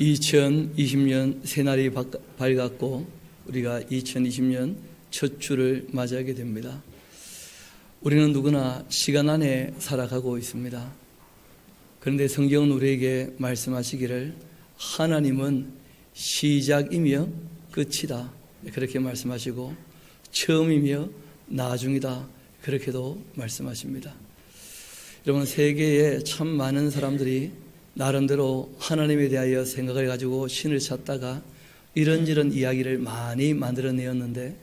2020년 새날이 밝았고 우리가 2020년 첫 주를 맞이하게 됩니다. 우리는 누구나 시간 안에 살아가고 있습니다. 그런데 성경은 우리에게 말씀하시기를 하나님은 시작이며 끝이다 그렇게 말씀하시고 처음이며 나중이다 그렇게도 말씀하십니다. 여러분, 세계에 참 많은 사람들이 나름대로 하나님에 대하여 생각을 가지고 신을 찾다가 이런저런 이야기를 많이 만들어내었는데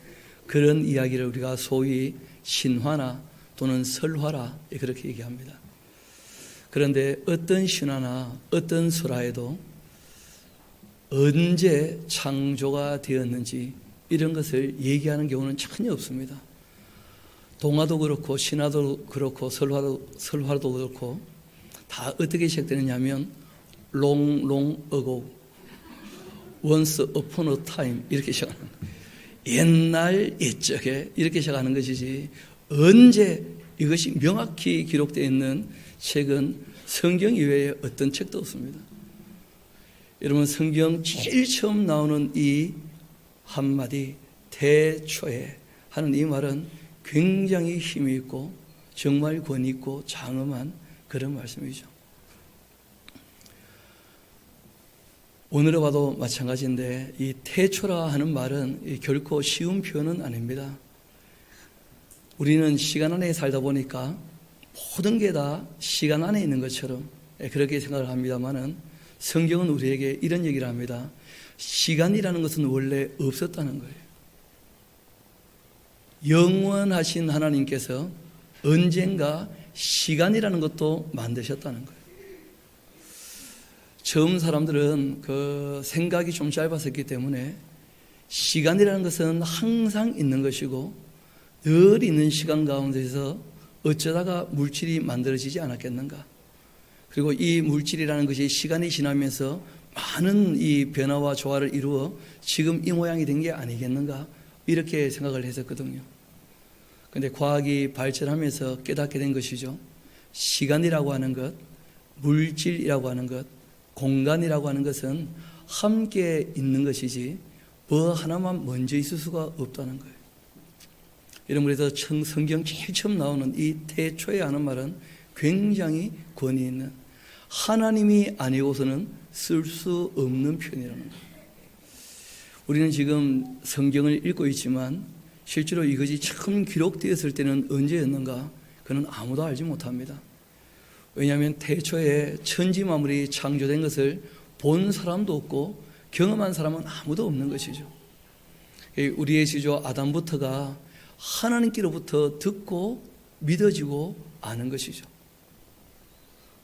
그런 이야기를 우리가 소위 신화나 또는 설화라 그렇게 얘기합니다. 그런데 어떤 신화나 어떤 설화에도 언제 창조가 되었는지 이런 것을 얘기하는 경우는 전혀 없습니다. 동화도 그렇고 신화도 그렇고 설화도 그렇고 다 어떻게 시작되느냐 하면 long ago, once upon a time 이렇게 시작하는 거예요. 옛날 옛적에 이렇게 시작하는 것이지 언제 이것이 명확히 기록되어 있는 책은 성경 이외에 어떤 책도 없습니다. 여러분, 성경 제일 처음 나오는 이 한마디 태초에 하는 이 말은 굉장히 힘이 있고 정말 권위 있고 장엄한 그런 말씀이죠. 오늘에 봐도 마찬가지인데 이 태초라 하는 말은 결코 쉬운 표현은 아닙니다. 우리는 시간 안에 살다 보니까 모든 게 다 시간 안에 있는 것처럼 그렇게 생각을 합니다만은 성경은 우리에게 이런 얘기를 합니다. 시간이라는 것은 원래 없었다는 거예요. 영원하신 하나님께서 언젠가 시간이라는 것도 만드셨다는 거예요. 처음 사람들은 그 생각이 좀 짧았었기 때문에 시간이라는 것은 항상 있는 것이고 늘 있는 시간 가운데서 어쩌다가 물질이 만들어지지 않았겠는가. 그리고 이 물질이라는 것이 시간이 지나면서 많은 이 변화와 조화를 이루어 지금 이 모양이 된 게 아니겠는가 이렇게 생각을 했었거든요. 그런데 과학이 발전하면서 깨닫게 된 것이죠. 시간이라고 하는 것, 물질이라고 하는 것, 공간이라고 하는 것은 함께 있는 것이지 뭐 하나만 먼저 있을 수가 없다는 거예요. 여러분, 그래서 성경 제일 처음 나오는 이 태초에 하는 말은 굉장히 권위 있는, 하나님이 아니고서는 쓸 수 없는 표현이라는 거예요. 우리는 지금 성경을 읽고 있지만 실제로 이것이 처음 기록되었을 때는 언제였는가 그는 아무도 알지 못합니다. 왜냐하면 태초에 천지 만물이 창조된 것을 본 사람도 없고 경험한 사람은 아무도 없는 것이죠. 우리의 지조 아담부터가 하나님께로부터 듣고 믿어지고 아는 것이죠.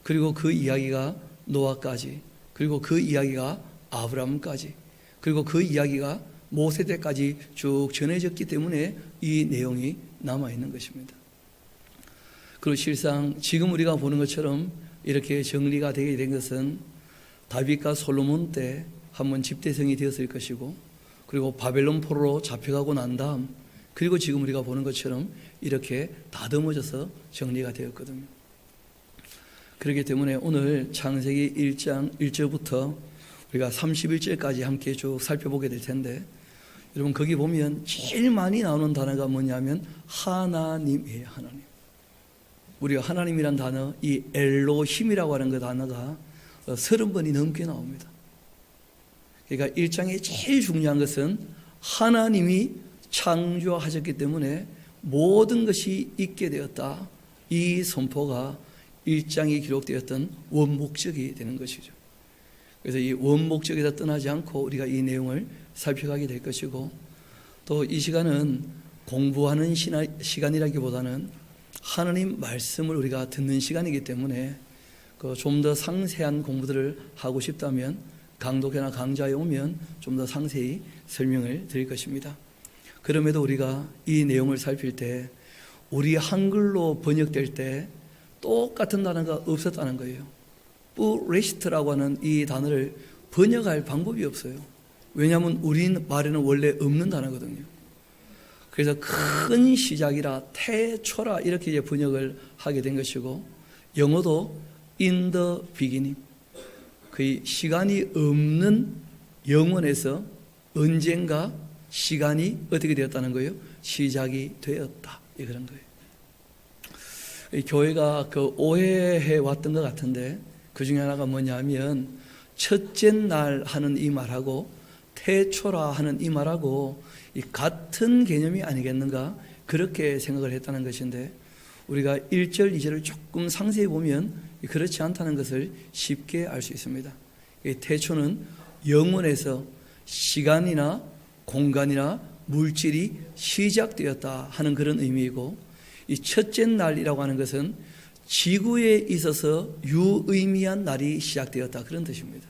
그리고 그 이야기가 노아까지, 그리고 그 이야기가 아브라함까지, 그리고 그 이야기가 모세 때까지 쭉 전해졌기 때문에 이 내용이 남아있는 것입니다. 그리고 실상 지금 우리가 보는 것처럼 이렇게 정리가 되게 된 것은 다윗과 솔로몬 때 한번 집대성이 되었을 것이고, 그리고 바벨론 포로로 잡혀가고 난 다음, 그리고 지금 우리가 보는 것처럼 이렇게 다듬어져서 정리가 되었거든요. 그렇기 때문에 오늘 창세기 1장 1절부터 우리가 31절까지 함께 쭉 살펴보게 될 텐데, 여러분 거기 보면 제일 많이 나오는 단어가 뭐냐면 하나님이에요. 하나님. 우리가 하나님이란 단어, 이 엘로힘이라고 하는 그 단어가 30번이 넘게 나옵니다. 그러니까 1장에 제일 중요한 것은 하나님이 창조하셨기 때문에 모든 것이 있게 되었다. 이 선포가 1장에 기록되었던 원목적이 되는 것이죠. 그래서 이 원목적에서 떠나지 않고 우리가 이 내용을 살펴가게 될 것이고, 또 이 시간은 공부하는 시간이라기보다는 하나님 말씀을 우리가 듣는 시간이기 때문에 좀 더 상세한 공부들을 하고 싶다면 강독회나 강좌에 오면 좀 더 상세히 설명을 드릴 것입니다. 그럼에도 우리가 이 내용을 살필 때 우리 한글로 번역될 때 똑같은 단어가 없었다는 거예요. 뿌레시트라고 하는 이 단어를 번역할 방법이 없어요. 왜냐하면 우리 말에는 원래 없는 단어거든요. 그래서 큰 시작이라 태초라 이렇게 이제 번역을 하게 된 것이고, 영어도 in the beginning, 거의 시간이 없는 영혼에서 언젠가 시간이 어떻게 되었다는 거예요? 시작이 되었다. 그런 거예요. 이 교회가 오해해 왔던 것 같은데 그 중에 하나가 뭐냐면 첫째 날 하는 이 말하고 태초라 하는 이 말하고 이 같은 개념이 아니겠는가 그렇게 생각을 했다는 것인데 우리가 1절, 2절을 조금 상세히 보면 그렇지 않다는 것을 쉽게 알 수 있습니다. 이 태초는 영혼에서 시간이나 공간이나 물질이 시작되었다 하는 그런 의미이고 이 첫째 날이라고 하는 것은 지구에 있어서 유의미한 날이 시작되었다 그런 뜻입니다.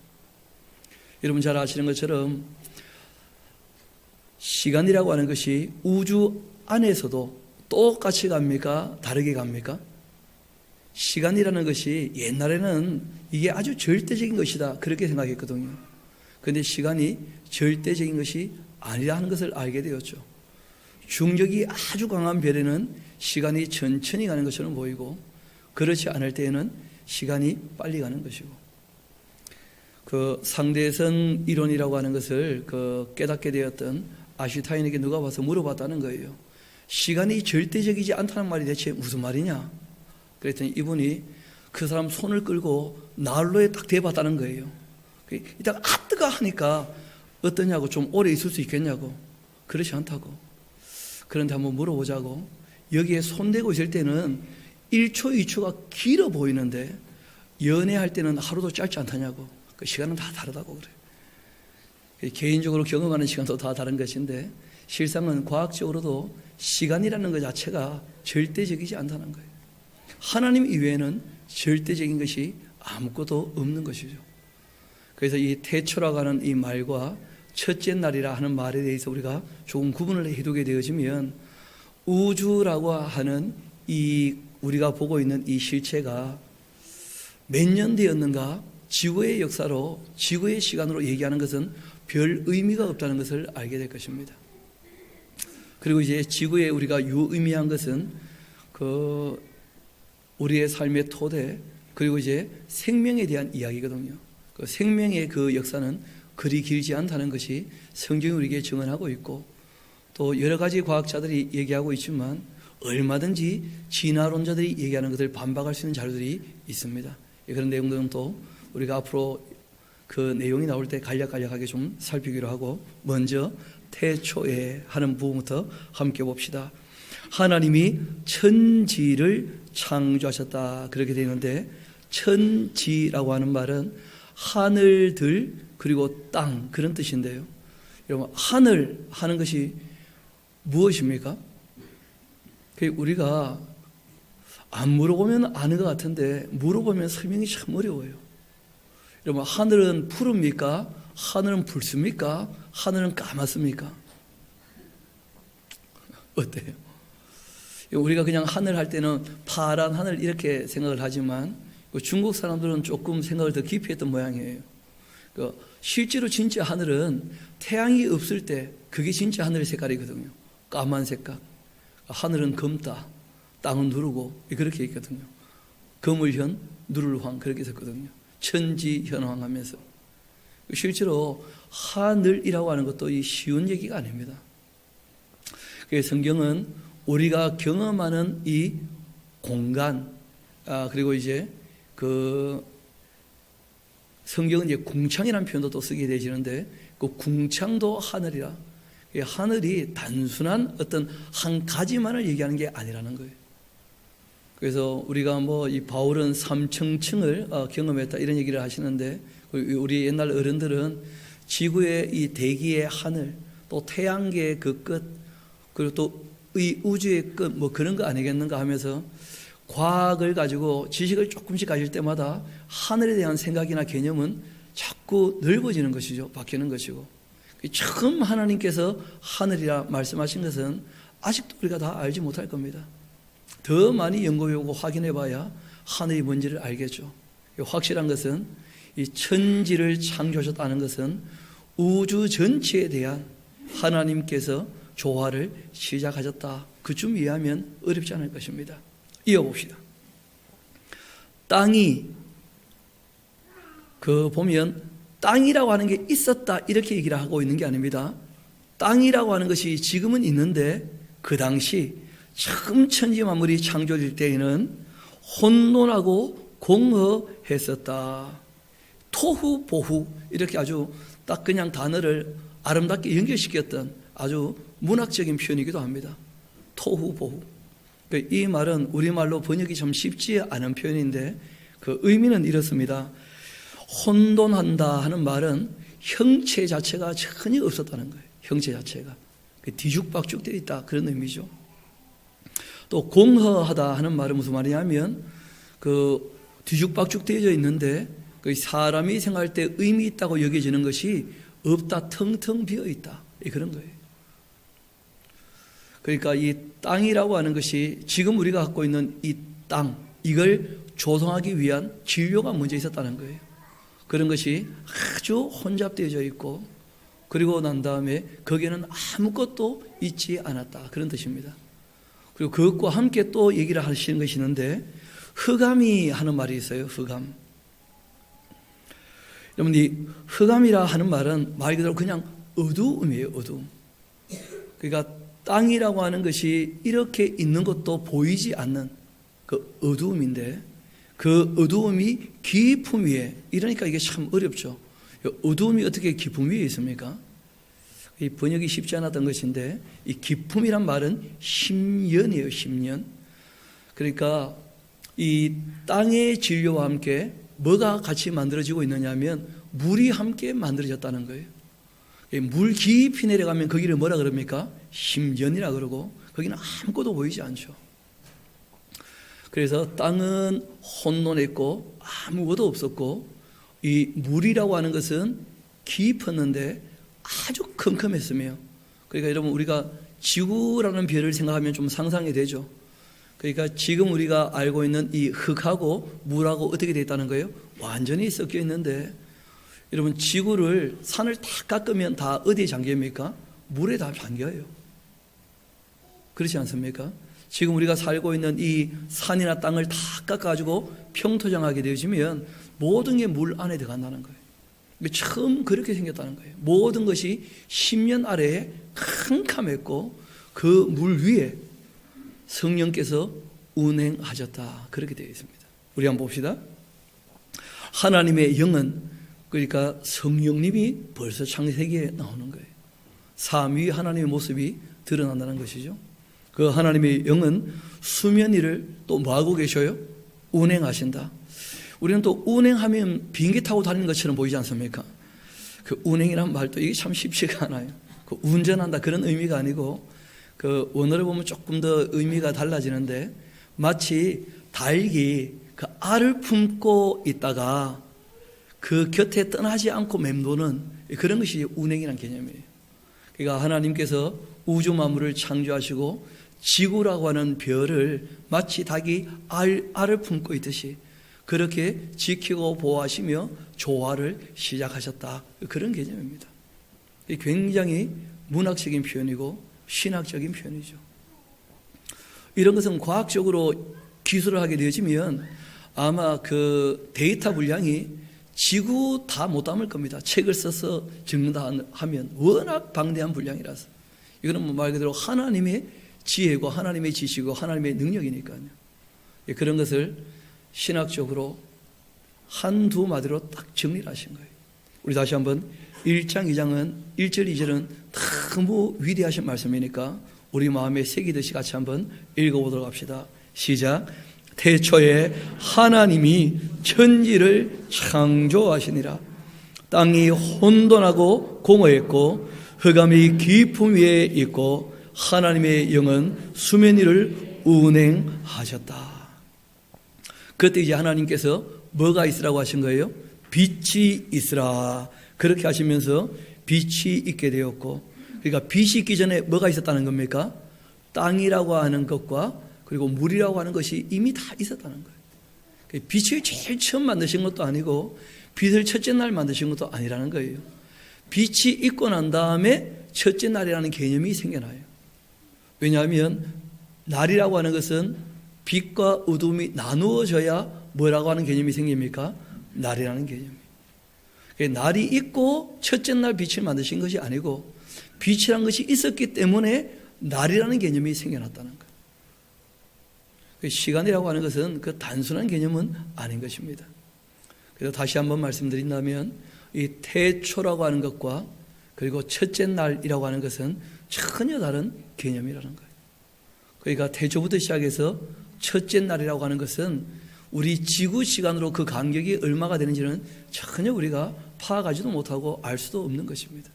여러분 잘 아시는 것처럼 시간이라고 하는 것이 우주 안에서도 똑같이 갑니까? 다르게 갑니까? 시간이라는 것이 옛날에는 이게 아주 절대적인 것이다 그렇게 생각했거든요. 그런데 시간이 절대적인 것이 아니라 하는 것을 알게 되었죠. 중력이 아주 강한 별에는 시간이 천천히 가는 것처럼 보이고 그렇지 않을 때에는 시간이 빨리 가는 것이고 그 상대성 이론이라고 하는 것을 깨닫게 되었던 아슈타인에게 누가 와서 물어봤다는 거예요. 시간이 절대적이지 않다는 말이 대체 무슨 말이냐? 그랬더니 이분이 그 사람 손을 끌고 난로에 딱 대봤다는 거예요. 이따가 뜨거 하니까 어떠냐고, 좀 오래 있을 수 있겠냐고. 그렇지 않다고. 그런데 한번 물어보자고. 여기에 손대고 있을 때는 1초, 2초가 길어 보이는데 연애할 때는 하루도 짧지 않다냐고. 그 시간은 다 다르다고 그래요. 개인적으로 경험하는 시간도 다 다른 것인데 실상은 과학적으로도 시간이라는 것 자체가 절대적이지 않다는 거예요. 하나님 이외에는 절대적인 것이 아무것도 없는 것이죠. 그래서 이 태초라고 하는 이 말과 첫째 날이라 하는 말에 대해서 우리가 조금 구분을 해두게 되어지면 우주라고 하는 이 우리가 보고 있는 이 실체가 몇 년 되었는가 지구의 역사로 지구의 시간으로 얘기하는 것은 별 의미가 없다는 것을 알게 될 것입니다. 그리고 이제 지구에 우리가 유의미한 것은 우리의 삶의 토대 그리고 이제 생명에 대한 이야기거든요. 그 생명의 그 역사는 그리 길지 않다는 것이 성경이 우리에게 증언하고 있고 또 여러 가지 과학자들이 얘기하고 있지만 얼마든지 진화론자들이 얘기하는 것을 반박할 수 있는 자료들이 있습니다. 그런 내용들은 또 우리가 앞으로 그 내용이 나올 때 간략간략하게 좀 살피기로 하고 먼저 태초에 하는 부분부터 함께 봅시다. 하나님이 천지를 창조하셨다 그렇게 되는데 천지라고 하는 말은 하늘들 그리고 땅 그런 뜻인데요. 여러분 하늘 하는 것이 무엇입니까? 우리가 안 물어보면 아는 것 같은데 물어보면 설명이 참 어려워요. 여러분 하늘은 푸릅니까? 하늘은 붉습니까? 하늘은 까맣습니까? 어때요? 우리가 그냥 하늘 할 때는 파란 하늘 이렇게 생각을 하지만 중국 사람들은 조금 생각을 더 깊이 했던 모양이에요. 실제로 진짜 하늘은 태양이 없을 때 그게 진짜 하늘의 색깔이거든요. 까만 색깔. 하늘은 검다, 땅은 누르고 그렇게 있거든요. 검을현, 누를황 그렇게 썼거든요. 천지현황하면서 실제로 하늘이라고 하는 것도 쉬운 얘기가 아닙니다. 그래서 성경은 우리가 경험하는 이 공간 그리고 이제 성경은 이제 궁창이라는 표현도 또 쓰게 되지는데 그 궁창도 하늘이라. 하늘이 단순한 어떤 한 가지만을 얘기하는 게 아니라는 거예요. 그래서 우리가 이 바울은 삼층층을 경험했다 이런 얘기를 하시는데 우리 옛날 어른들은 지구의 이 대기의 하늘 또 태양계의 그 끝 그리고 또 이 우주의 끝 그런 거 아니겠는가 하면서 과학을 가지고 지식을 조금씩 가질 때마다 하늘에 대한 생각이나 개념은 자꾸 넓어지는 것이죠. 바뀌는 것이고 처음 하나님께서 하늘이라 말씀하신 것은 아직도 우리가 다 알지 못할 겁니다. 더 많이 연구해보고 확인해봐야 하늘이 뭔지를 알겠죠. 확실한 것은 이 천지를 창조하셨다는 것은 우주 전체에 대한 하나님께서 조화를 시작하셨다. 그쯤 이해하면 어렵지 않을 것입니다. 이어봅시다. 땅이 그 보면 땅이라고 하는 게 있었다 이렇게 얘기를 하고 있는 게 아닙니다. 땅이라고 하는 것이 지금은 있는데 그 당시 처음 천지 만물이 창조될 때에는 혼돈하고 공허했었다. 토후 보후 이렇게 아주 딱 그냥 단어를 아름답게 연결시켰던 아주 문학적인 표현이기도 합니다. 토후 보후. 이 말은 우리말로 번역이 좀 쉽지 않은 표현인데 그 의미는 이렇습니다. 혼돈한다 하는 말은 형체 자체가 전혀 없었다는 거예요. 형체 자체가 뒤죽박죽 되어 있다 그런 의미죠. 또 공허하다 하는 말은 무슨 말이냐면 그 뒤죽박죽 되어져 있는데 그 사람이 생각할 때 의미 있다고 여겨지는 것이 없다, 텅텅 비어 있다 그런 거예요. 그러니까 이 땅이라고 하는 것이 지금 우리가 갖고 있는 이 땅, 이걸 조성하기 위한 진료가 먼저 있었다는 거예요. 그런 것이 아주 혼잡되어져 있고 그리고 난 다음에 거기에는 아무것도 있지 않았다 그런 뜻입니다. 그리고 그것과 함께 또 얘기를 하시는 것이 있는데 흑암이 하는 말이 있어요. 흑암. 여러분 이 흑암이라 하는 말은 말 그대로 그냥 어두움이에요. 어두움. 그러니까 땅이라고 하는 것이 이렇게 있는 것도 보이지 않는 그 어두움인데 그 어두움이 깊음 위에, 이러니까 이게 참 어렵죠. 어두움이 어떻게 깊음 위에 있습니까? 이 번역이 쉽지 않았던 것인데 이 깊음이란 말은 심연이에요. 심연. 그러니까 이 땅의 진료와 함께 뭐가 같이 만들어지고 있느냐 하면 물이 함께 만들어졌다는 거예요. 물 깊이 내려가면 거기를 뭐라 그럽니까? 심연이라 그러고 거기는 아무것도 보이지 않죠. 그래서 땅은 혼돈했고 아무것도 없었고 이 물이라고 하는 것은 깊었는데 아주 컴컴했으며, 그러니까 여러분 우리가 지구라는 별을 생각하면 좀 상상이 되죠. 그러니까 지금 우리가 알고 있는 이 흙하고 물하고 어떻게 되어 있다는 거예요? 완전히 섞여 있는데 여러분 지구를 산을 다 깎으면 다 어디에 잠깁니까? 물에 다 잠겨요. 그렇지 않습니까? 지금 우리가 살고 있는 이 산이나 땅을 다 깎아가지고 평토장하게 되어지면 모든 게 물 안에 들어간다는 거예요. 처음 그렇게 생겼다는 거예요. 모든 것이 10년 아래에 캄캄했고 그 물 위에 성령께서 운행하셨다 그렇게 되어 있습니다. 우리 한번 봅시다. 하나님의 영은, 그러니까 성령님이 벌써 창세기에 나오는 거예요. 삼위 하나님의 모습이 드러난다는 것이죠. 그 하나님의 영은 수면 위를 또 뭐하고 계셔요? 운행하신다. 우리는 또 운행하면 비행기 타고 다니는 것처럼 보이지 않습니까? 그 운행이란 말도 이게 참 쉽지가 않아요. 그 운전한다 그런 의미가 아니고 그 원어를 보면 조금 더 의미가 달라지는데 마치 닭이 그 알을 품고 있다가 그 곁에 떠나지 않고 맴도는 그런 것이 운행이라는 개념이에요. 그러니까 하나님께서 우주 만물을 창조하시고 지구라고 하는 별을 마치 닭이 알을 품고 있듯이 그렇게 지키고 보호하시며 조화를 시작하셨다 그런 개념입니다. 굉장히 문학적인 표현이고 신학적인 표현이죠. 이런 것은 과학적으로 기술을 하게 되어지면 아마 그 데이터 분량이 지구 다 못 담을 겁니다. 책을 써서 적는다 하면 워낙 방대한 분량이라서. 이거는 뭐 말 그대로 하나님의 지혜고 하나님의 지식이고 하나님의 능력이니까요. 그런 것을 신학적으로 한두 마디로 딱 정리를 하신 거예요. 우리 다시 한번 1장 2장은 1절 2절은 너무 위대하신 말씀이니까 우리 마음에 새기듯이 같이 한번 읽어보도록 합시다. 시작. 태초에 하나님이 천지를 창조하시니라. 땅이 혼돈하고 공허했고 흑암이 깊음 위에 있고 하나님의 영은 수면 위를 운행하셨다. 그때 이제 하나님께서 뭐가 있으라고 하신 거예요? 빛이 있으라. 그렇게 하시면서 빛이 있게 되었고, 그러니까 빛이 있기 전에 뭐가 있었다는 겁니까? 땅이라고 하는 것과 그리고 물이라고 하는 것이 이미 다 있었다는 거예요. 빛을 제일 처음 만드신 것도 아니고 빛을 첫째 날 만드신 것도 아니라는 거예요. 빛이 있고 난 다음에 첫째 날이라는 개념이 생겨나요. 왜냐하면 날이라고 하는 것은 빛과 어둠이 나누어져야 뭐라고 하는 개념이 생깁니까? 날이라는 개념이. 날이 있고 첫째 날 빛을 만드신 것이 아니고 빛이란 것이 있었기 때문에 날이라는 개념이 생겨났다는 거예요. 시간이라고 하는 것은 그 단순한 개념은 아닌 것입니다. 그래서 다시 한번 말씀드린다면 이 태초라고 하는 것과 그리고 첫째 날이라고 하는 것은 전혀 다른 개념이라는 거예요. 그러니까 태초부터 시작해서 첫째 날이라고 하는 것은 우리 지구 시간으로 그 간격이 얼마가 되는지는 전혀 우리가 파악하지도 못하고 알 수도 없는 것입니다.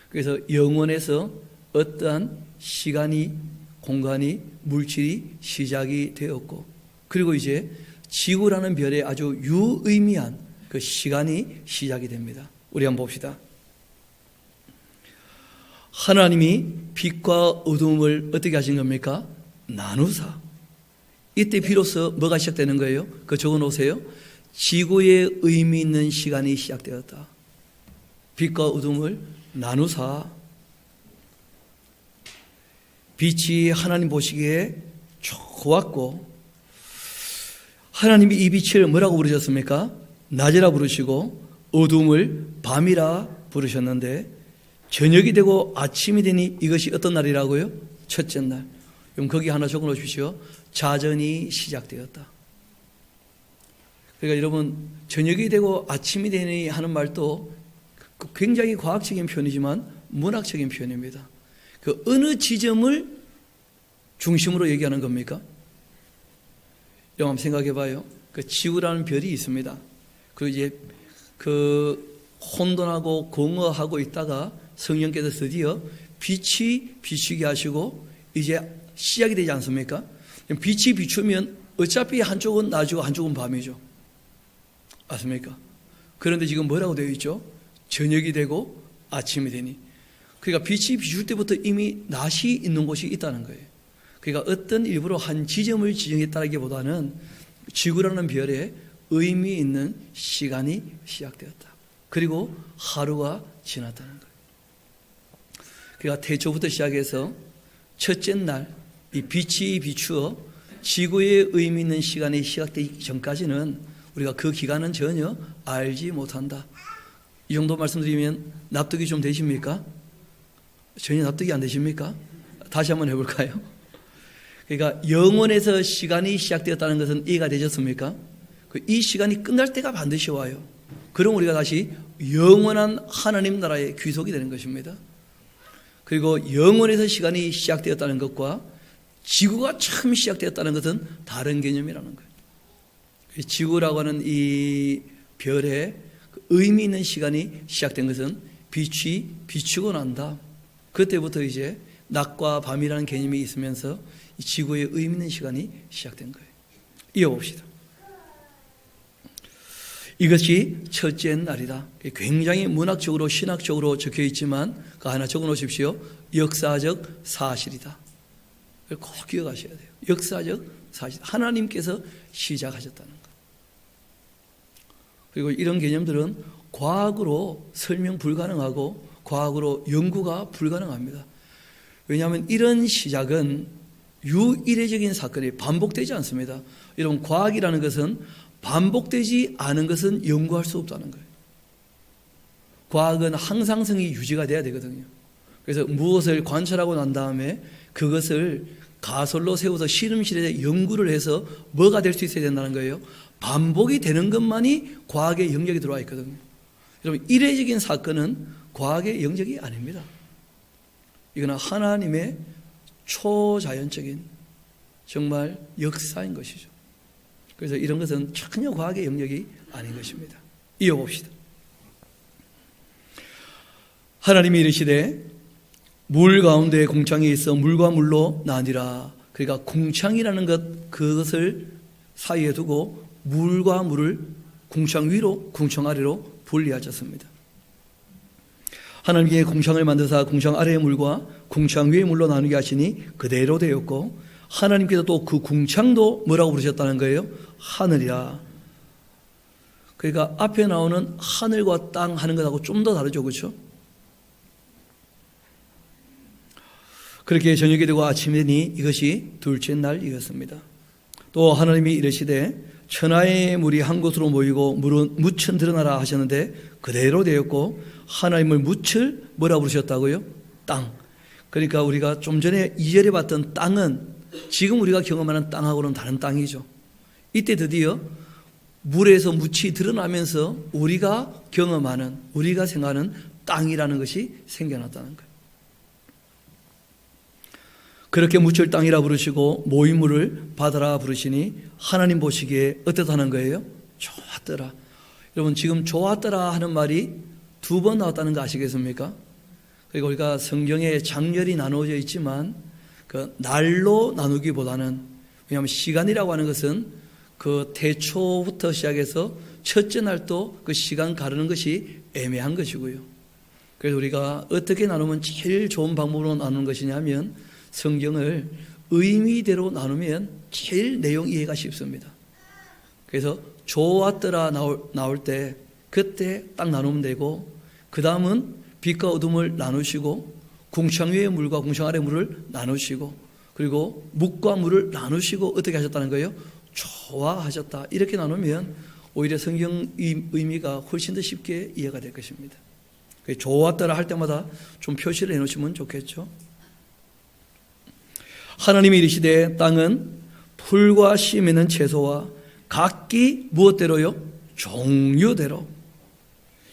그래서 영원에서 어떠한 시간이, 공간이, 물질이 시작이 되었고, 그리고 이제 지구라는 별에 아주 유의미한 그 시간이 시작이 됩니다. 우리 한번 봅시다. 하나님이 빛과 어둠을 어떻게 하신 겁니까? 나누사. 이때 비로소 뭐가 시작되는 거예요? 그거 적어 놓으세요. 지구에 의미 있는 시간이 시작되었다. 빛과 어둠을 나누사. 빛이 하나님 보시기에 좋았고, 하나님이 이 빛을 뭐라고 부르셨습니까? 낮이라 부르시고 어둠을 밤이라 부르셨는데, 저녁이 되고 아침이 되니 이것이 어떤 날이라고요? 첫째 날. 그럼 거기 하나 적어 놓으십시오. 자전이 시작되었다. 그러니까 여러분, 저녁이 되고 아침이 되니 하는 말도 굉장히 과학적인 표현이지만 문학적인 표현입니다. 그 어느 지점을 중심으로 얘기하는 겁니까? 여러분 한번 생각해 봐요. 그 지구라는 별이 있습니다. 그리고 이제 그 혼돈하고 공허하고 있다가 성령께서 드디어 빛이 비추게 하시고 이제 시작이 되지 않습니까? 빛이 비추면 어차피 한쪽은 낮이고 한쪽은 밤이죠. 맞습니까? 그런데 지금 뭐라고 되어 있죠? 저녁이 되고 아침이 되니. 그러니까 빛이 비출 때부터 이미 낮이 있는 곳이 있다는 거예요. 그러니까 어떤 일부러 한 지점을 지정했다기보다는 지구라는 별에 의미 있는 시간이 시작되었다. 그리고 하루가 지났다는 거예요. 그러니까 태초부터 시작해서 첫째 날 이 빛이 비추어 지구에 의미 있는 시간이 시작되기 전까지는 우리가 그 기간은 전혀 알지 못한다. 이 정도 말씀드리면 납득이 좀 되십니까? 전혀 납득이 안 되십니까? 다시 한번 해볼까요? 그러니까 영원에서 시간이 시작되었다는 것은 이해가 되셨습니까? 이 시간이 끝날 때가 반드시 와요. 그럼 우리가 다시 영원한 하나님 나라의 귀속이 되는 것입니다. 그리고 영원에서 시간이 시작되었다는 것과 지구가 처음 시작되었다는 것은 다른 개념이라는 거예요. 지구라고 하는 이 별에 의미 있는 시간이 시작된 것은 빛이 비추고 난다. 그때부터 이제 낮과 밤이라는 개념이 있으면서 지구의 의미 있는 시간이 시작된 거예요. 이어봅시다. 이것이 첫째 날이다. 굉장히 문학적으로 신학적으로 적혀 있지만 그 하나 적어 놓으십시오. 역사적 사실이다. 꼭 기억하셔야 돼요. 역사적 사실. 하나님께서 시작하셨다는 것. 그리고 이런 개념들은 과학으로 설명 불가능하고 과학으로 연구가 불가능합니다. 왜냐하면 이런 시작은 유일해적인 사건이 반복되지 않습니다. 여러분, 과학이라는 것은 반복되지 않은 것은 연구할 수 없다는 거예요. 과학은 항상성이 유지가 돼야 되거든요. 그래서 무엇을 관찰하고 난 다음에 그것을 가설로 세워서 실험실에 연구를 해서 뭐가 될 수 있어야 된다는 거예요. 반복이 되는 것만이 과학의 영역에 들어와 있거든요. 여러분, 이례적인 사건은 과학의 영역이 아닙니다. 이거는 하나님의 초자연적인 정말 역사인 것이죠. 그래서 이런 것은 전혀 과학의 영역이 아닌 것입니다. 이어봅시다. 하나님이 이르시되 물 가운데 궁창이 있어 물과 물로 나뉘라. 그러니까 궁창이라는 것, 그것을 사이에 두고 물과 물을 궁창 위로 궁창 아래로 분리하셨습니다. 하나님께 궁창을 만드사 궁창 아래의 물과 궁창 위의 물로 나누게 하시니 그대로 되었고, 하나님께서 또 그 궁창도 뭐라고 부르셨다는 거예요? 하늘이라. 그러니까 앞에 나오는 하늘과 땅 하는 것하고 좀 더 다르죠, 그렇죠? 그렇게 저녁이 되고 아침이 되니 이것이 둘째 날이었습니다. 또 하나님이 이르시되 천하의 물이 한 곳으로 모이고 물은 묻힌 드러나라 하셨는데 그대로 되었고, 하나님을 묻힐 뭐라고 부르셨다고요? 땅. 그러니까 우리가 좀 전에 2절에 봤던 땅은 지금 우리가 경험하는 땅하고는 다른 땅이죠. 이때 드디어 물에서 묻히 드러나면서 우리가 경험하는, 우리가 생각하는 땅이라는 것이 생겨났다는 거예요. 그렇게 묻힐 땅이라 부르시고 모인 물을 바다라 부르시니 하나님 보시기에 어떻다는 거예요? 좋았더라. 여러분, 지금 좋았더라 하는 말이 2번 나왔다는 거 아시겠습니까? 그리고 우리가 성경에 장렬히 나누어져 있지만 그 날로 나누기보다는, 왜냐하면 시간이라고 하는 것은 그 태초부터 시작해서 첫째 날도 그 시간 가르는 것이 애매한 것이고요. 그래서 우리가 어떻게 나누면 제일 좋은 방법으로 나누는 것이냐면 성경을 의미대로 나누면 제일 내용 이해가 쉽습니다. 그래서 좋았더라 나올 때 그때 딱 나누면 되고, 그 다음은 빛과 어둠을 나누시고 궁창 위의 물과 궁창 아래 물을 나누시고, 그리고 묵과 물을 나누시고 어떻게 하셨다는 거예요? 좋아하셨다. 이렇게 나누면 오히려 성경 의미가 훨씬 더 쉽게 이해가 될 것입니다. 좋았더라 할 때마다 좀 표시를 해놓으시면 좋겠죠. 하나님이 이르시되 땅은 풀과 씨 맺는 채소와 각기 무엇대로요? 종류대로.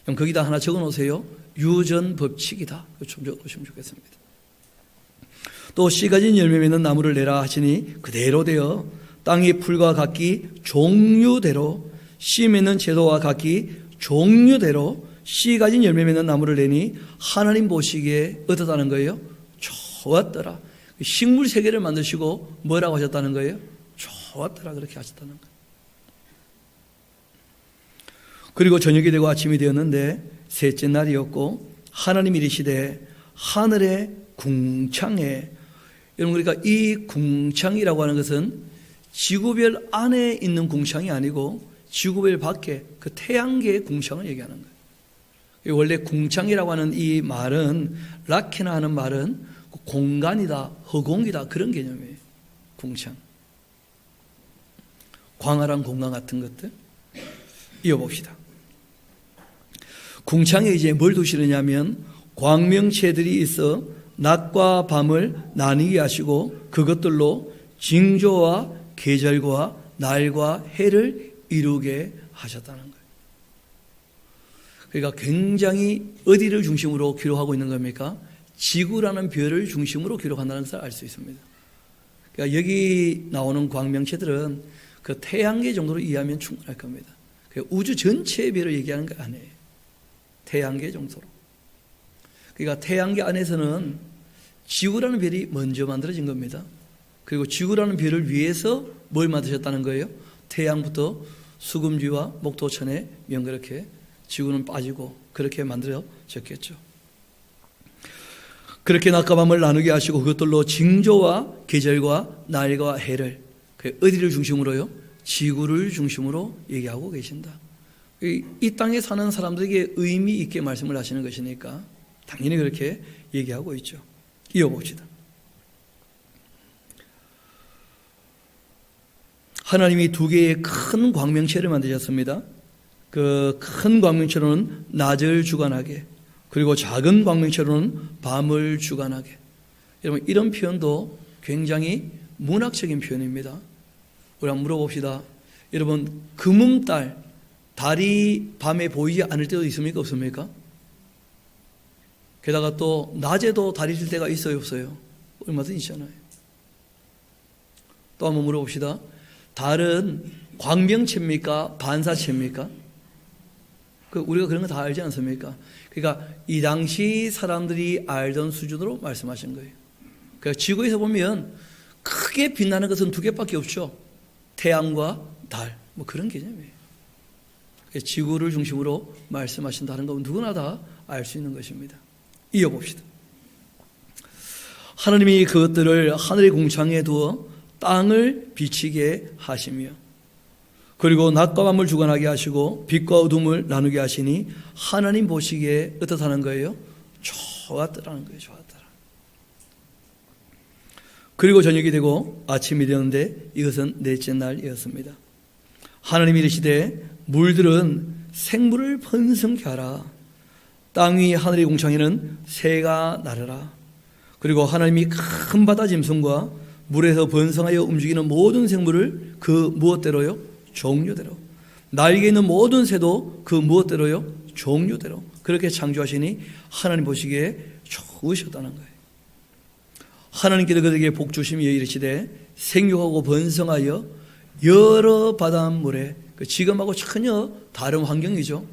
거기다 하나 적어놓으세요. 유전 법칙이다. 좀 적어놓으시면 좋겠습니다. 또 씨 가진 열매 맺는 나무를 내라 하시니 그대로 되어 땅이 풀과 각기 종류대로 씨 맺는 채소와 각기 종류대로 씨 가진 열매 맺는 나무를 내니 하나님 보시기에 어떻다는 거예요? 좋았더라. 식물 세계를 만드시고 뭐라고 하셨다는 거예요? 좋았더라. 그렇게 하셨다는 거예요. 그리고 저녁이 되고 아침이 되었는데 셋째 날이었고 하나님이 이르시되 하늘의 궁창에, 여러분, 그러니까 이 궁창이라고 하는 것은 지구별 안에 있는 궁창이 아니고 지구별 밖에 그 태양계의 궁창을 얘기하는 거예요. 원래 궁창이라고 하는 이 말은, 라케나 하는 말은 공간이다, 허공이다, 그런 개념이에요. 궁창. 광활한 공간 같은 것들. 이어봅시다. 궁창에 이제 뭘 두시느냐면 광명체들이 있어 낮과 밤을 나뉘게 하시고 그것들로 징조와 계절과 날과 해를 이루게 하셨다는 거예요. 그러니까 굉장히 어디를 중심으로 기록하고 있는 겁니까? 지구라는 별을 중심으로 기록한다는 것을 알 수 있습니다. 그러니까 여기 나오는 광명체들은 그 태양계 정도로 이해하면 충분할 겁니다. 우주 전체의 별을 얘기하는 거 아니에요. 태양계 정도로. 그러니까 태양계 안에서는 지구라는 별이 먼저 만들어진 겁니다. 그리고 지구라는 별을 위해서 뭘 만드셨다는 거예요? 태양부터 수금지와 목토천에 연결하게 지구는 빠지고 그렇게 만들어졌겠죠. 그렇게 낮과 밤을 나누게 하시고 그것들로 징조와 계절과 날과 해를, 어디를 중심으로요? 지구를 중심으로 얘기하고 계신다. 이 땅에 사는 사람들에게 의미 있게 말씀을 하시는 것이니까 당연히 그렇게 얘기하고 있죠. 이어봅시다. 하나님이 2개의 큰 광명체를 만드셨습니다. 그 큰 광명체로는 낮을 주관하게, 그리고 작은 광명체로는 밤을 주관하게. 여러분, 이런 표현도 굉장히 문학적인 표현입니다. 우리 한번 물어봅시다. 여러분, 금음달, 달이 밤에 보이지 않을 때도 있습니까? 없습니까? 게다가 또 낮에도 달이 질 때가 있어요? 없어요? 얼마든지 있잖아요. 또 한번 물어봅시다. 달은 광명체입니까? 반사체입니까? 우리가 그런 거 다 알지 않습니까? 그러니까 이 당시 사람들이 알던 수준으로 말씀하신 거예요. 그러니까 지구에서 보면 크게 빛나는 것은 2개밖에 없죠. 태양과 달, 뭐 그런 개념이에요. 지구를 중심으로 말씀하신다는 건 누구나 다 알 수 있는 것입니다. 이어봅시다. 하나님이 그것들을 하늘의 궁창에 두어 땅을 비치게 하시며, 그리고 낮과 밤을 주관하게 하시고 빛과 어둠을 나누게 하시니 하나님 보시기에 어떻다는 거예요? 좋았더라는 거예요. 좋았더라. 그리고 저녁이 되고 아침이 되었는데 이것은 넷째 날이었습니다. 하나님이 이르시되 물들은 생물을 번성케 하라. 땅 위 하늘의 공창에는 새가 나르라. 그리고 하나님이 큰 바다 짐승과 물에서 번성하여 움직이는 모든 생물을 그 무엇대로요? 종류대로. 날개 있는 모든 새도 그 무엇대로요? 종류대로. 그렇게 창조하시니 하나님 보시기에 좋으셨다는 거예요. 하나님께서 그들에게 복 주시며 이르시되 생육하고 번성하여 여러 바닷물에, 지금하고 전혀 다른 환경이죠.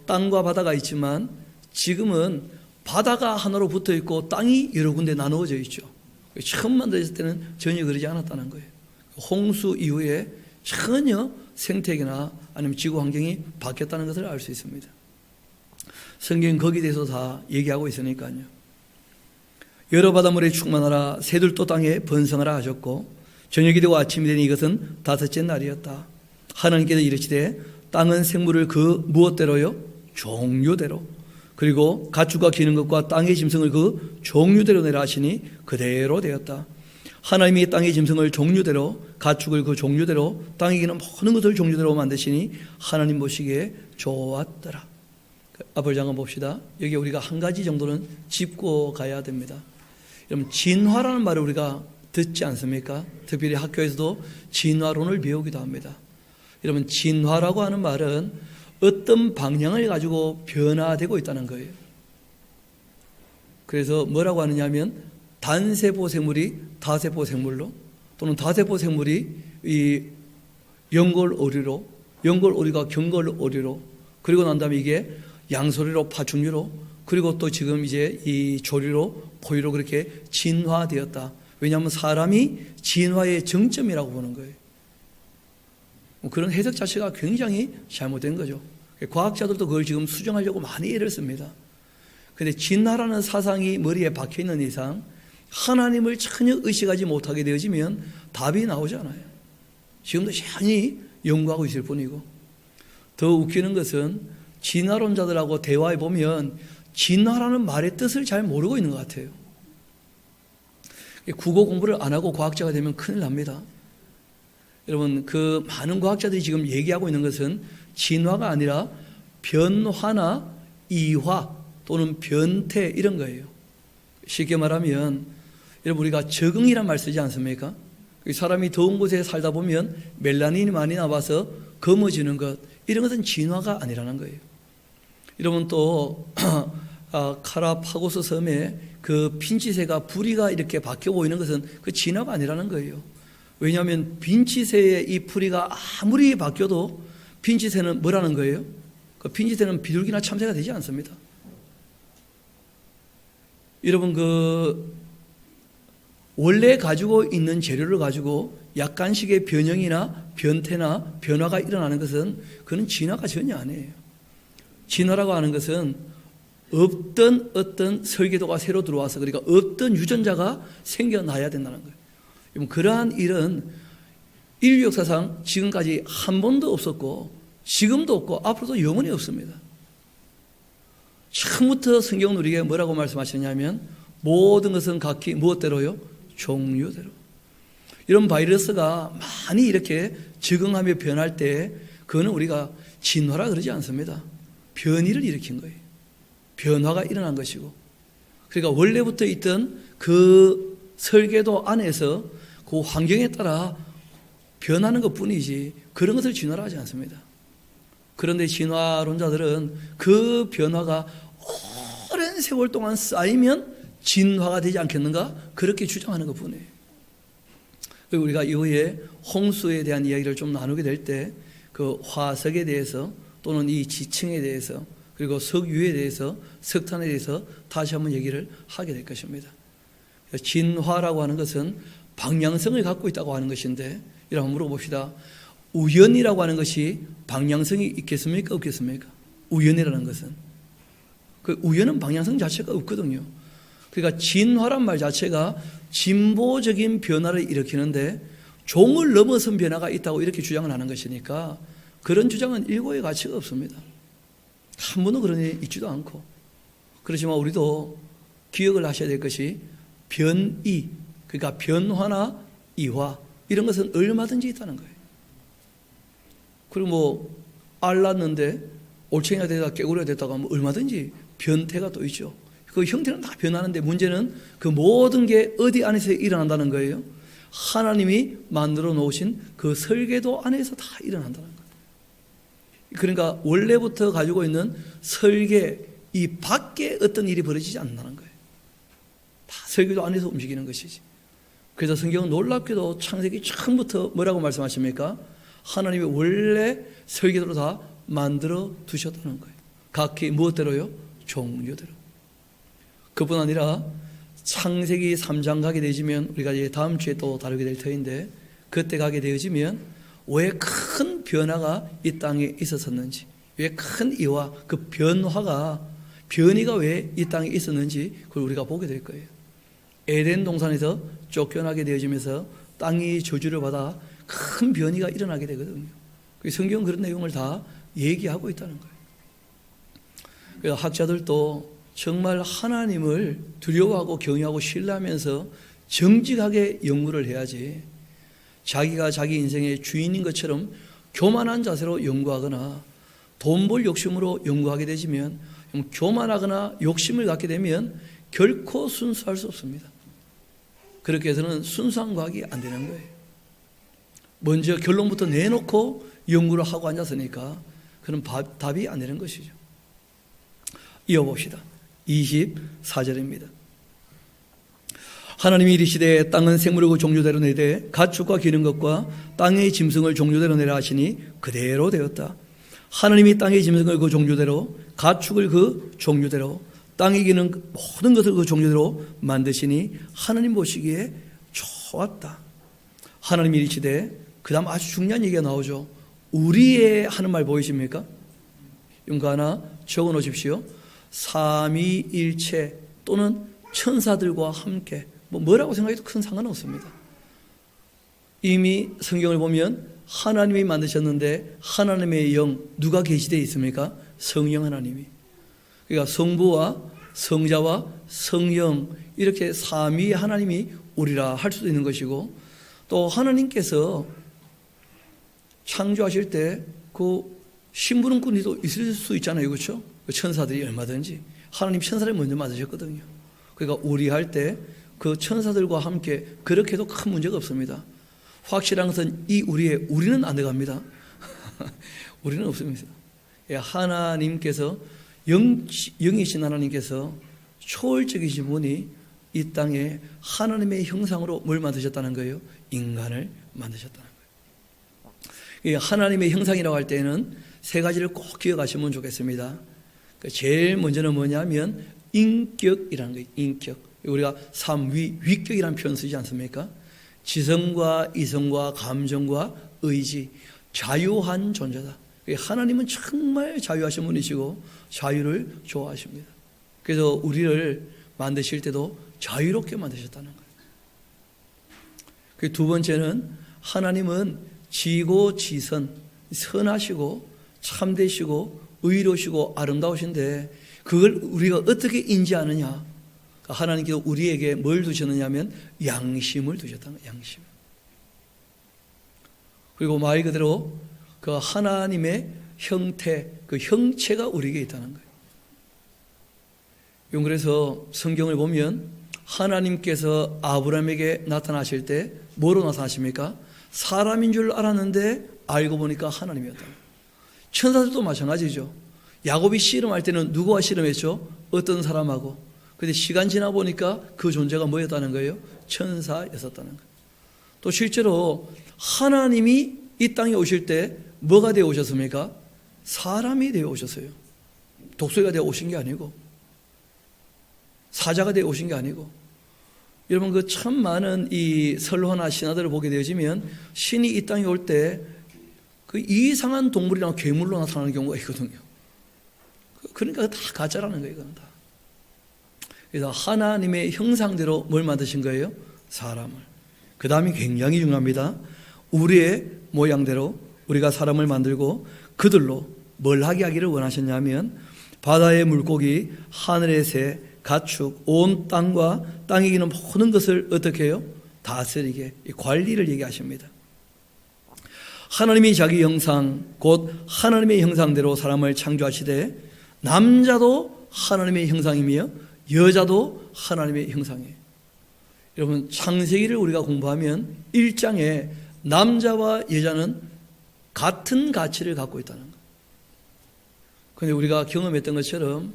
땅과 바다가 있지만 지금은 바다가 하나로 붙어 있고 땅이 여러 군데 나누어져 있죠. 처음 만들어질 때는 전혀 그러지 않았다는 거예요. 홍수 이후에 전혀 생태계나 아니면 지구 환경이 바뀌었다는 것을 알 수 있습니다. 성경은 거기에 대해서 다 얘기하고 있으니까요. 여러 바닷물에 충만하라. 새들도 땅에 번성하라 하셨고 저녁이 되고 아침이 되니 이것은 다섯째 날이었다. 하나님께서 이르시되 땅은 생물을 그 무엇대로요? 종류대로. 그리고 가축과 기는 것과 땅의 짐승을 그 종류대로 내라 하시니 그대로 되었다. 하나님이 땅의 짐승을 종류대로, 가축을 그 종류대로, 땅에 기는 모든 것을 종류대로 만드시니 하나님 보시기에 좋았더라. 앞을 잠깐 봅시다. 여기 우리가 한 가지 정도는 짚고 가야 됩니다. 여러분, 진화라는 말을 우리가 듣지 않습니까? 특별히 학교에서도 진화론을 배우기도 합니다. 여러분, 진화라고 하는 말은 어떤 방향을 가지고 변화되고 있다는 거예요. 그래서 뭐라고 하느냐면 단세포 생물이 다세포 생물로, 또는 다세포 생물이 이 연골오리로, 연골오리가 경골오리로, 그리고 난 다음에 이게 양소리로 파충류로, 그리고 또 지금 이제 이 조리로 포유로 그렇게 진화되었다. 왜냐하면 사람이 진화의 정점이라고 보는 거예요. 그런 해석 자체가 굉장히 잘못된 거죠. 과학자들도 그걸 지금 수정하려고 많이 애를 씁니다. 그런데 진화라는 사상이 머리에 박혀있는 이상 하나님을 전혀 의식하지 못하게 되어지면 답이 나오지 않아요. 지금도 여전히 연구하고 있을 뿐이고, 더 웃기는 것은 진화론자들하고 대화해 보면 진화라는 말의 뜻을 잘 모르고 있는 것 같아요. 국어 공부를 안 하고 과학자가 되면 큰일 납니다. 여러분, 그 많은 과학자들이 지금 얘기하고 있는 것은 진화가 아니라 변화나 이화 또는 변태 이런 거예요. 쉽게 말하면 여러분, 우리가 적응이란 말 쓰지 않습니까? 사람이 더운 곳에 살다 보면 멜라닌이 많이 나와서 검어지는 것, 이런 것은 진화가 아니라는 거예요. 여러분, 또 카라파고스 섬에 그 핀치새가 부리가 이렇게 바뀌어 보이는 것은 그 진화가 아니라는 거예요. 왜냐하면 핀치새의 이 부리가 아무리 바뀌어도 핀치새는 뭐라는 거예요? 그 핀치새는 비둘기나 참새가 되지 않습니다. 여러분, 그 원래 가지고 있는 재료를 가지고 약간씩의 변형이나 변태나 변화가 일어나는 것은 그는 진화가 전혀 아니에요. 진화라고 하는 것은 없던 어떤 설계도가 새로 들어와서, 그러니까 없던 유전자가 생겨나야 된다는 거예요. 그러한 일은 인류 역사상 지금까지 한 번도 없었고 지금도 없고 앞으로도 영원히 없습니다. 처음부터 성경은 우리에게 뭐라고 말씀하셨냐면 모든 것은 각기 무엇대로요? 종류대로. 이런 바이러스가 많이 이렇게 적응하며 변할 때 그거는 우리가 진화라 그러지 않습니다. 변이를 일으킨 거예요. 변화가 일어난 것이고, 그러니까 원래부터 있던 그 설계도 안에서 그 환경에 따라 변하는 것뿐이지 그런 것을 진화라 하지 않습니다. 그런데 진화론자들은 그 변화가 오랜 세월 동안 쌓이면 진화가 되지 않겠는가? 그렇게 주장하는 것뿐이에요. 그리고 우리가 이후에 홍수에 대한 이야기를 좀 나누게 될 때 그 화석에 대해서 또는 이 지층에 대해서 그리고 석유에 대해서 석탄에 대해서 다시 한번 얘기를 하게 될 것입니다. 진화라고 하는 것은 방향성을 갖고 있다고 하는 것인데, 이렇게 한번 물어봅시다. 우연이라고 하는 것이 방향성이 있겠습니까? 없겠습니까? 우연이라는 것은. 그 우연은 방향성 자체가 없거든요. 그러니까 진화란 말 자체가 진보적인 변화를 일으키는데 종을 넘어선 변화가 있다고 이렇게 주장을 하는 것이니까 그런 주장은 일고의 가치가 없습니다. 한 번도 그런 일이 있지도 않고. 그렇지만 우리도 기억을 하셔야 될 것이 변이, 그러니까 변화나 이화, 이런 것은 얼마든지 있다는 거예요. 그리고 뭐 알 낳는데 올챙이가 되다가 깨구리가 됐다가 뭐 얼마든지 변태가 또 있죠. 그 형태는 다 변하는데 문제는 그 모든 게 어디 안에서 일어난다는 거예요. 하나님이 만들어 놓으신 그 설계도 안에서 다 일어난다는 거예요. 그러니까 원래부터 가지고 있는 설계 이 밖에 어떤 일이 벌어지지 않는다는 거예요. 다 설계도 안에서 움직이는 것이지. 그래서 성경은 놀랍게도 창세기 처음부터 뭐라고 말씀하십니까? 하나님이 원래 설계도로 다 만들어 두셨다는 거예요. 각기 무엇대로요? 종류대로. 그뿐 아니라 창세기 3장 가게 되어지면 우리가 이제 다음 주에 또 다루게 될 터인데 그때 가게 되어지면 왜 큰 변화가 이 땅에 있었었는지, 왜 큰 이와 그 변이가 왜 이 땅에 있었는지 그걸 우리가 보게 될 거예요. 에덴 동산에서 쫓겨나게 되어지면서 땅이 저주를 받아 큰 변이가 일어나게 되거든요. 성경은 그런 내용을 다 얘기하고 있다는 거예요. 그래서 학자들도 정말 하나님을 두려워하고 경외하고 신뢰하면서 정직하게 연구를 해야지 자기가 자기 인생의 주인인 것처럼 교만한 자세로 연구하거나 돈 벌 욕심으로 연구하게 되지면 교만하거나 욕심을 갖게 되면 결코 순수할 수 없습니다. 그렇게 해서는 순수한 과학이 안 되는 거예요. 먼저 결론부터 내놓고 연구를 하고 앉았으니까 그런 답이 안 되는 것이죠. 이어봅시다. 24절입니다. 하나님이 이르시되 땅은 생물의 그 종류대로 내되 가축과 기는 것과 땅의 짐승을 종류대로 내라 하시니 그대로 되었다. 하나님이 땅의 짐승을 그 종류대로 가축을 그 종류대로 땅에 기는 모든 것을 그 종류대로 만드시니 하나님 보시기에 좋았다. 하나님이 이르시되 그 다음 아주 중요한 얘기가 나오죠. 우리의 하는 말 보이십니까? 이거 하나 적어 놓으십시오. 삼위일체 또는 천사들과 함께 뭐라고 생각해도 큰 상관없습니다. 이미 성경을 보면 하나님이 만드셨는데 하나님의 영 누가 계시되어 있습니까? 성령 하나님이. 그러니까 성부와 성자와 성령 이렇게 삼위 하나님이 우리라 할 수도 있는 것이고 또 하나님께서 창조하실 때 그 심부름꾼이도 있을 수 있잖아요. 그렇죠? 천사들이 얼마든지 하나님 천사를 먼저 만드셨거든요. 그러니까 우리 할 때 그 천사들과 함께 그렇게 해도 큰 문제가 없습니다. 확실한 것은 우리는 안 들어갑니다. 우리는 없습니다. 하나님께서 영이신 하나님께서 초월적이신 분이 이 땅에 하나님의 형상으로 뭘 만드셨다는 거예요? 인간을 만드셨다는 거예요. 하나님의 형상이라고 할 때는 세 가지를 꼭 기억하시면 좋겠습니다. 제일 먼저는 뭐냐면 인격이라는 거예요. 인격. 우리가 위격이라는 표현 쓰지 않습니까? 지성과 이성과 감정과 의지, 자유한 존재다. 하나님은 정말 자유하신 분이시고 자유를 좋아하십니다. 그래서 우리를 만드실 때도 자유롭게 만드셨다는 거예요. 두 번째는 하나님은 지고지선, 선하시고 참되시고 의로우시고 아름다우신데 그걸 우리가 어떻게 인지하느냐? 하나님께서 우리에게 뭘 두셨느냐 하면 양심을 두셨다는 거예요. 양심. 그리고 말 그대로 그 하나님의 형태, 그 형체가 우리에게 있다는 거예요. 그래서 성경을 보면 하나님께서 아브라함에게 나타나실 때 뭐로 나타나십니까? 사람인 줄 알았는데 알고 보니까 하나님이었다. 천사들도 마찬가지죠. 야곱이 씨름할 때는 누구와 씨름했죠? 어떤 사람하고. 그런데 시간 지나 보니까 그 존재가 뭐였다는 거예요? 천사였었다는 거예요. 또 실제로 하나님이 이 땅에 오실 때 뭐가 되어 오셨습니까? 사람이 되어 오셨어요. 독수리가 되어 오신 게 아니고 사자가 되어 오신 게 아니고 여러분 그 참 많은 이 설화나 신화들을 보게 되어지면 신이 이 땅에 올 때 그 이상한 동물이랑 괴물로 나타나는 경우가 있거든요. 그러니까 다 가짜라는 거예요. 이건 다. 그래서 하나님의 형상대로 뭘 만드신 거예요? 사람을. 그 다음이 굉장히 중요합니다. 우리의 모양대로 우리가 사람을 만들고 그들로 뭘 하게 하기를 원하셨냐면 바다의 물고기, 하늘의 새, 가축, 온 땅과 땅에 기는 모든 것을 어떻게 해요? 다스리게, 관리를 얘기하십니다. 하나님이 자기 형상 곧 하나님의 형상대로 사람을 창조하시되 남자도 하나님의 형상이며 여자도 하나님의 형상이에요. 여러분 창세기를 우리가 공부하면 1장에 남자와 여자는 같은 가치를 갖고 있다는 거예요. 그런데 우리가 경험했던 것처럼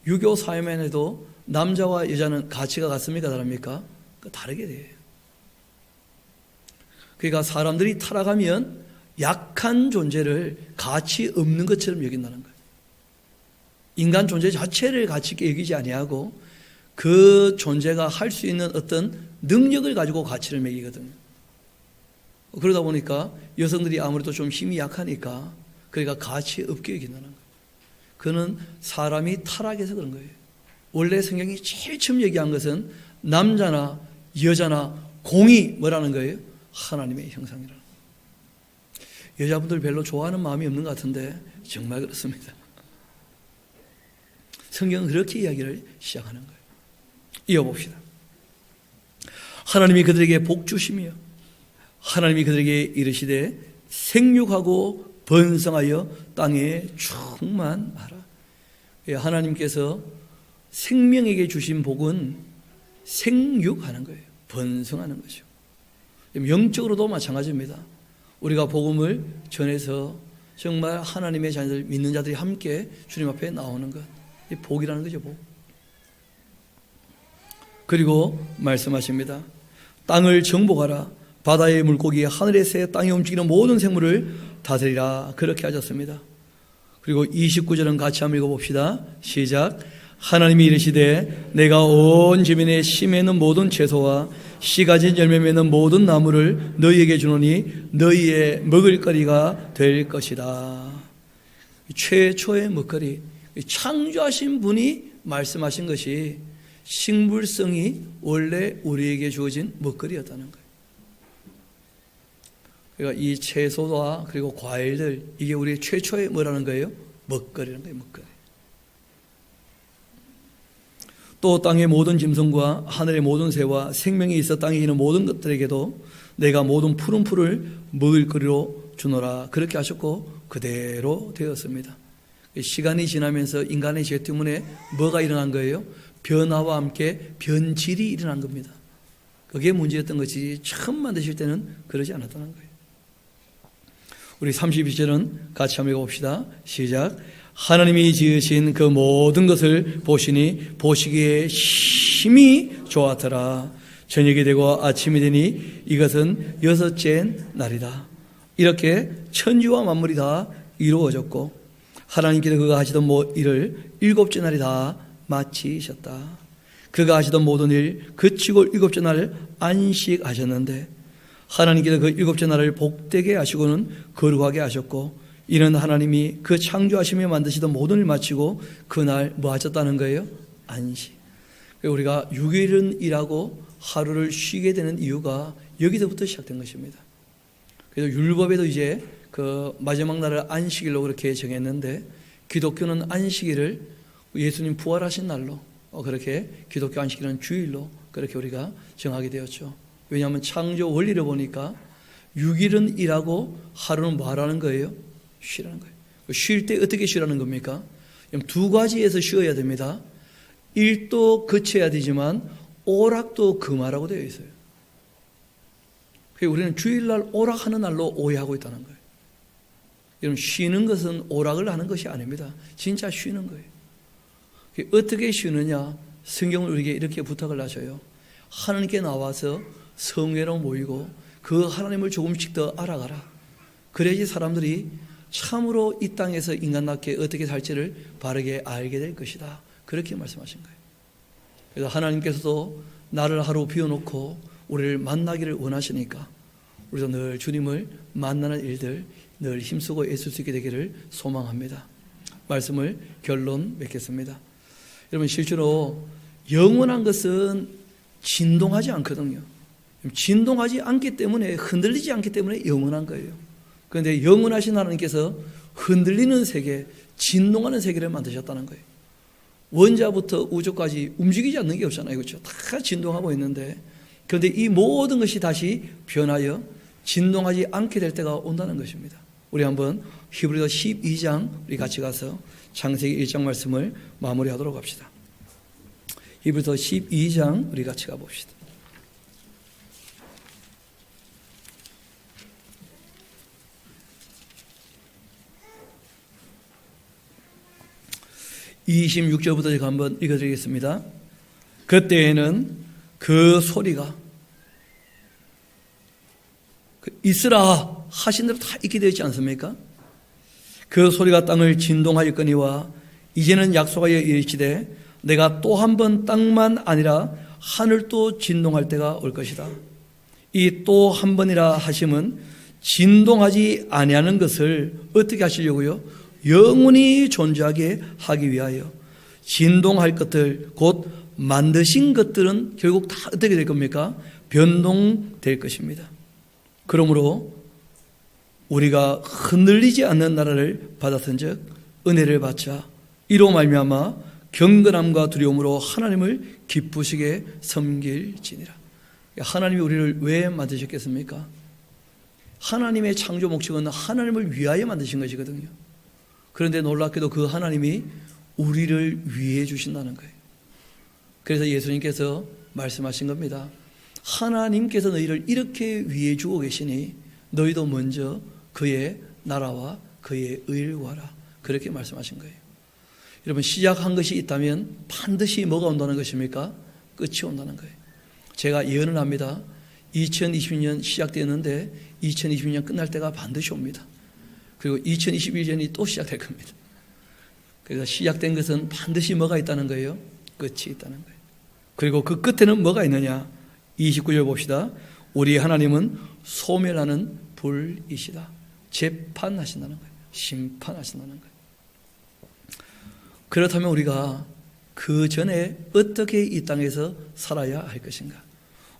유교 사회만 해도 남자와 여자는 가치가 같습니까? 다릅니까? 다르게 돼요. 그러니까 사람들이 타락하면 약한 존재를 가치 없는 것처럼 여긴다는 거예요. 인간 존재 자체를 가치 있게 여기지 아니하고 그 존재가 할 수 있는 어떤 능력을 가지고 가치를 매기거든요. 그러다 보니까 여성들이 아무래도 좀 힘이 약하니까 그러니까 가치 없게 여긴다는 거예요. 그는 사람이 타락해서 그런 거예요. 원래 성경이 제일 처음 얘기한 것은 남자나 여자나 공이 뭐라는 거예요? 하나님의 형상이라는 거예요. 여자분들 별로 좋아하는 마음이 없는 것 같은데 정말 그렇습니다. 성경은 그렇게 이야기를 시작하는 거예요. 이어봅시다. 하나님이 그들에게 복 주시며 하나님이 그들에게 이르시되 생육하고 번성하여 땅에 충만하라. 하나님께서 생명에게 주신 복은 생육하는 거예요. 번성하는 거죠. 영적으로도 마찬가지입니다. 우리가 복음을 전해서 정말 하나님의 자녀들 믿는 자들이 함께 주님 앞에 나오는 것, 이 복이라는 거죠. 복. 그리고 말씀하십니다. 땅을 정복하라. 바다의 물고기, 하늘의 새, 땅에 움직이는 모든 생물을 다스리라. 그렇게 하셨습니다. 그리고 29절은 같이 한번 읽어봅시다. 시작. 하나님이 이르시되 내가 온 지면에 씨 맺는 모든 채소와 씨 가진 열매 맺는 모든 나무를 너희에게 주노니 너희의 먹을거리가 될 것이다. 최초의 먹거리, 창조하신 분이 말씀하신 것이 식물성이 원래 우리에게 주어진 먹거리였다는 거예요. 그러니까 이 채소와 그리고 과일들, 이게 우리의 최초의 뭐라는 거예요? 먹거리라는 거예요. 먹거리. 또 땅의 모든 짐승과 하늘의 모든 새와 생명이 있어 땅에 있는 모든 것들에게도 내가 모든 푸른 풀을 먹을거리로 주노라. 그렇게 하셨고 그대로 되었습니다. 시간이 지나면서 인간의 죄 때문에 뭐가 일어난 거예요? 변화와 함께 변질이 일어난 겁니다. 그게 문제였던 것이지 처음 만드실 때는 그러지 않았다는 거예요. 우리 32절은 같이 한번 읽어봅시다. 시작. 하나님이 지으신 그 모든 것을 보시니 보시기에 심히 좋았더라. 저녁이 되고 아침이 되니 이것은 여섯째 날이다. 이렇게 천지와 만물이 다 이루어졌고 하나님께서 그가 하시던 일을 일곱째 날이 다 마치셨다. 그가 하시던 모든 일 그치고 일곱째 날 안식하셨는데 하나님께서 그 일곱째 날을 복되게 하시고는 거룩하게 하셨고 이는 하나님이 그 창조하시며 만드시던 모든 일 마치고 그날 뭐 하셨다는 거예요? 안식. 우리가 6일은 일하고 하루를 쉬게 되는 이유가 여기서부터 시작된 것입니다. 그래서 율법에도 이제 그 마지막 날을 안식일로 그렇게 정했는데 기독교는 안식일을 예수님 부활하신 날로 그렇게 기독교 안식일은 주일로 그렇게 우리가 정하게 되었죠. 왜냐하면 창조 원리를 보니까 6일은 일하고 하루는 뭐 하라는 거예요? 쉬라는 거예요. 쉴 때 어떻게 쉬라는 겁니까? 두 가지에서 쉬어야 됩니다. 일도 그쳐야 되지만 오락도 금하라고 되어 있어요. 우리는 주일날 오락하는 날로 오해하고 있다는 거예요. 여러분 쉬는 것은 오락을 하는 것이 아닙니다. 진짜 쉬는 거예요. 어떻게 쉬느냐? 성경을 우리에게 이렇게 부탁을 하셔요. 하나님께 나와서 성회로 모이고 그 하나님을 조금씩 더 알아가라. 그래야지 사람들이 참으로 이 땅에서 인간답게 어떻게 살지를 바르게 알게 될 것이다. 그렇게 말씀하신 거예요. 그래서 하나님께서도 나를 하루 비워놓고 우리를 만나기를 원하시니까 우리도 늘 주님을 만나는 일들 늘 힘쓰고 애쓸 수 있게 되기를 소망합니다. 말씀을 결론 맺겠습니다. 여러분 실제로 영원한 것은 진동하지 않거든요. 진동하지 않기 때문에 흔들리지 않기 때문에 영원한 거예요. 그런데 영원하신 하나님께서 흔들리는 세계, 진동하는 세계를 만드셨다는 거예요. 원자부터 우주까지 움직이지 않는 게 없잖아요. 그렇죠? 다 진동하고 있는데 그런데 이 모든 것이 다시 변하여 진동하지 않게 될 때가 온다는 것입니다. 우리 한번 히브리서 12장 우리 같이 가서 창세기 1장 말씀을 마무리하도록 합시다. 히브리서 12장 우리 같이 가봅시다. (26절부터) 제가 한번 읽어드리겠습니다. 그때에는 그 소리가 있으라 하신 대로 다 있게 되지 않습니까? 그 소리가 땅을 진동하였거니와 이제는 약속하여 이르시되 내가 또 한 번 땅만 아니라 하늘도 진동할 때가 올 것이다. 이 또 한 번이라 하심은 진동하지 아니하는 것을 어떻게 하시려고요? 영원히 존재하게 하기 위하여. 진동할 것들 곧 만드신 것들은 결국 다 어떻게 될 겁니까? 변동될 것입니다. 그러므로 우리가 흔들리지 않는 나라를 받았은즉 은혜를 받자 이로 말미암아 경건함과 두려움으로 하나님을 기쁘시게 섬길지니라. 하나님이 우리를 왜 만드셨겠습니까? 하나님의 창조 목적은 하나님을 위하여 만드신 것이거든요. 그런데 놀랍게도 그 하나님이 우리를 위해 주신다는 거예요. 그래서 예수님께서 말씀하신 겁니다. 하나님께서 너희를 이렇게 위해 주고 계시니 너희도 먼저 그의 나라와 그의 의를 구하라. 그렇게 말씀하신 거예요. 여러분, 시작한 것이 있다면 반드시 뭐가 온다는 것입니까? 끝이 온다는 거예요. 제가 예언을 합니다. 2020년 시작되었는데 2020년 끝날 때가 반드시 옵니다. 그리고 2021년이 또 시작될 겁니다. 그래서 시작된 것은 반드시 뭐가 있다는 거예요? 끝이 있다는 거예요. 그리고 그 끝에는 뭐가 있느냐? 29절 봅시다. 우리 하나님은 소멸하는 불이시다. 재판하신다는 거예요. 심판하신다는 거예요. 그렇다면 우리가 그 전에 어떻게 이 땅에서 살아야 할 것인가?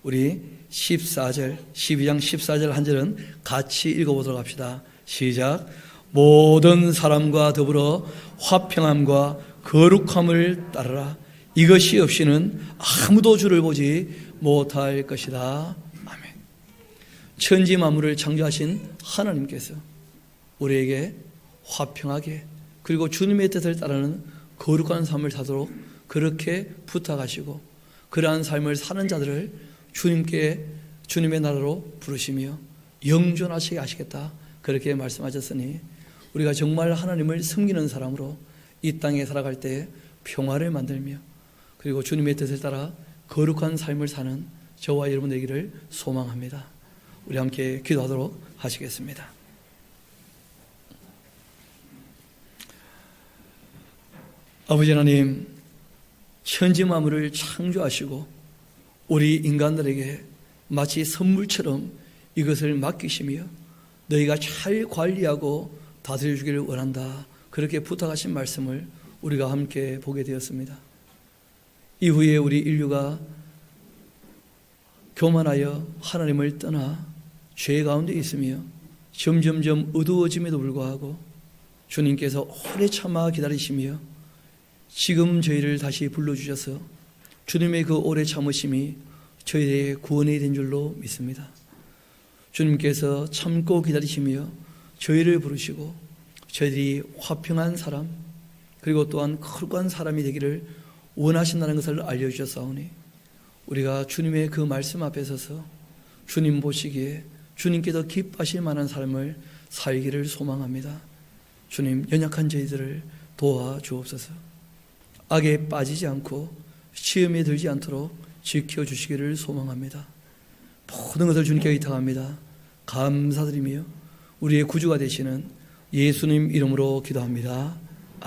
우리 14절, 12장 14절 한 절은 같이 읽어보도록 합시다. 시작. 모든 사람과 더불어 화평함과 거룩함을 따르라. 이것이 없이는 아무도 주를 보지 못할 것이다. 아멘. 천지 만물을 창조하신 하나님께서 우리에게 화평하게 그리고 주님의 뜻을 따르는 거룩한 삶을 사도록 그렇게 부탁하시고 그러한 삶을 사는 자들을 주님의 나라로 부르시며 영존하시게 하시겠다. 그렇게 말씀하셨으니 우리가 정말 하나님을 섬기는 사람으로 이 땅에 살아갈 때 평화를 만들며 그리고 주님의 뜻을 따라 거룩한 삶을 사는 저와 여러분 되기를 소망합니다. 우리 함께 기도하도록 하시겠습니다. 아버지 하나님, 천지 만물을 창조하시고 우리 인간들에게 마치 선물처럼 이것을 맡기시며 너희가 잘 관리하고 다스려 주기를 원한다. 그렇게 부탁하신 말씀을 우리가 함께 보게 되었습니다. 이후에 우리 인류가 교만하여 하나님을 떠나 죄 가운데 있으며 점점점 어두워짐에도 불구하고 주님께서 오래 참아 기다리시며 지금 저희를 다시 불러주셔서 주님의 그 오래 참으심이 저희의 구원이 된 줄로 믿습니다. 주님께서 참고 기다리시며 저희를 부르시고 저희들이 화평한 사람 그리고 또한 거룩한 사람이 되기를 원하신다는 것을 알려주셨사오니 우리가 주님의 그 말씀 앞에 서서 주님 보시기에 주님께서 기뻐하실 만한 삶을 살기를 소망합니다. 주님, 연약한 저희들을 도와주옵소서. 악에 빠지지 않고 시험에 들지 않도록 지켜주시기를 소망합니다. 모든 것을 주님께 의탁합니다. 감사드리며 우리의 구주가 되시는 예수님 이름으로 기도합니다.